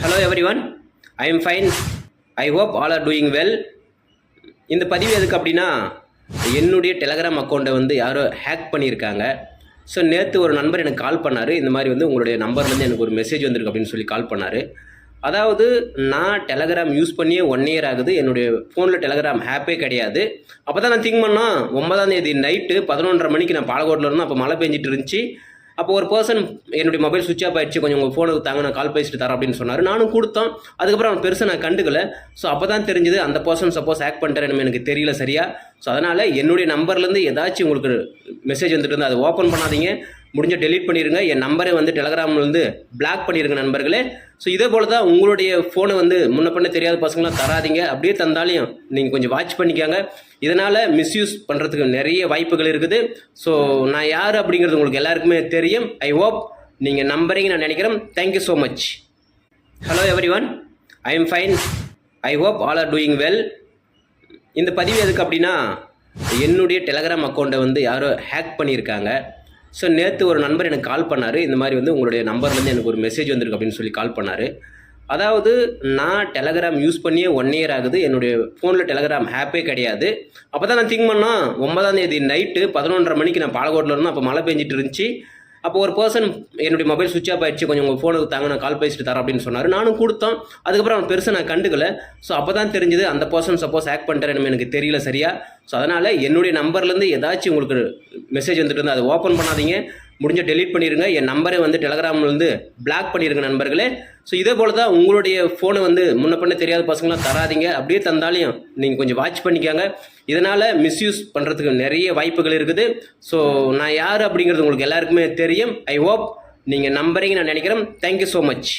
Hello everyone, I am fine. I hope all are doing well. இந்த பதிவு எதுக்கு அப்படின்னா என்னுடைய டெலகிராம் அக்கௌண்ட்டை வந்து யாரோ ஹேக் பண்ணியிருக்காங்க. ஸோ நேற்று ஒரு நண்பர் எனக்கு கால் பண்ணார். இந்த மாதிரி வந்து உங்களுடைய நம்பர்லேருந்து எனக்கு ஒரு மெசேஜ் வந்திருக்கு அப்படின்னு சொல்லி கால் பண்ணார். அதாவது நான் டெலகிராம் யூஸ் பண்ணியே 1 இயர் ஆகுது. என்னுடைய ஃபோனில் டெலகிராம் ஆப்பே கிடையாது. அப்போ தான் நான் திங்க் பண்ணோம் 9ஆம் தேதி நைட்டு 11:30 மணிக்கு நான் பாலக்கோட்டில் இருந்தோம். அப்போ மழை பெஞ்சிட்டு இருந்துச்சு. அப்போ ஒரு பர்சன் என்னுடைய மொபைல் சுவிட்ச் ஆஃப் ஆயிடுச்சு, கொஞ்சம் உங்கள் ஃபோனுக்கு தாங்க நான் கால் பேசிட்டு தரேன் அப்படின்னு சொன்னார். நானும் கொடுத்தோம். அதுக்கப்புறம் அவன் பெருசாக நான் கண்டுக்கல. ஸோ அப்போ தான் தெரிஞ்சுது அந்த பர்சன் சப்போஸ் ஹேக் பண்ணிட்டேன்னு எனக்கு தெரியல சரியா. ஸோ அதனால் என்னுடைய நம்பர்லேருந்து ஏதாச்சும் உங்களுக்கு மெசேஜ் வந்துட்டு இருந்தால் அதை ஓப்பன் பண்ணாதீங்க, முடிஞ்ச டெலீட் பண்ணிடுங்க. என் நம்பரை வந்து டெலகிராம்லேருந்து பிளாக் பண்ணிடுங்க நண்பர்களே. ஸோ இதே போல் தான் உங்களுடைய ஃபோனை வந்து முன்ன பண்ண தெரியாத பசங்களாம் தராதிங்க. அப்படியே தந்தாலையும் நீங்கள் கொஞ்சம் வாட்ச் பண்ணிக்காங்க. இதனால் மிஸ்யூஸ் பண்ணுறதுக்கு நிறைய வாய்ப்புகள் இருக்குது. ஸோ நான் யார் அப்படிங்கிறது உங்களுக்கு எல்லாருக்குமே தெரியும். ஐ ஹோப் நீங்கள் நம்புறீங்க நான் நினைக்கிறேன். Thank you so much. Hello every one, I am fine. I hope all are doing well. இந்த பதிவு எதுக்கு அப்படின்னா என்னுடைய டெலகிராம் அக்கௌண்ட்டை வந்து யாரோ ஹேக் பண்ணியிருக்காங்க. ஸோ நேற்று ஒரு நண்பர் எனக்கு கால் பண்ணார். இந்த மாதிரி வந்து உங்களுடைய நம்பர்லேருந்து எனக்கு ஒரு மெசேஜ் வந்திருக்கு அப்படின்னு சொல்லி கால் பண்ணார். அதாவது நான் டெலகிராம் யூஸ் பண்ணியே 1 இயர் ஆகுது. என்னுடைய ஃபோனில் டெலகிராம் ஆப்பே கிடையாது. அப்போ தான் நான் திங்க் பண்ணோம் 9ஆம் தேதி நைட்டு 11:30 மணிக்கு நான் பாலக்கோட்டில் இருந்தோம். அப்போ மழை பெஞ்சிட்டு இருந்துச்சு. அப்போ ஒரு பர்சன் என்னுடைய மொபைல் சுவிட்ச் ஆஃப் ஆயிடுச்சு, கொஞ்சம் உங்கள் ஃபோனுக்கு தாங்க நான் கால் பேசிட்டு தரேன் அப்படின்னு சொன்னார். நானும் கொடுத்தோம். அதுக்கப்புறம் அவன் பெருசாக நான் கண்டுக்கல. ஸோ அப்போ தான் தெரிஞ்சுது அந்த பர்சன் சப்போஸ் ஹேக் பண்ணிட்டேன்னு எனக்கு தெரியல சரியா. ஸோ அதனால் என்னுடைய நம்பர்லேருந்து ஏதாச்சும் உங்களுக்கு மெசேஜ் வந்துட்டு இருந்தால் அதை ஓப்பன் பண்ணாதீங்க, முடிஞ்ச டெலீட் பண்ணிடுங்க. என் நம்பரை வந்து டெலகிராம்லேருந்து பிளாக் பண்ணிடுங்க நண்பர்களே. ஸோ இதே போல் தான் உங்களுடைய ஃபோனை வந்து முன்ன பண்ண தெரியாத பசங்களாம் தராதிங்க. அப்படியே தந்தாலையும் நீங்கள் கொஞ்சம் வாட்ச் பண்ணிக்காங்க. இதனால் மிஸ்யூஸ் பண்ணுறதுக்கு நிறைய வாய்ப்புகள் இருக்குது. ஸோ நான் யார் அப்படிங்கிறது உங்களுக்கு எல்லாருக்குமே தெரியும். ஐ ஹோப் நீங்கள் நம்புறீங்க நான் நினைக்கிறேன். Thank you so much.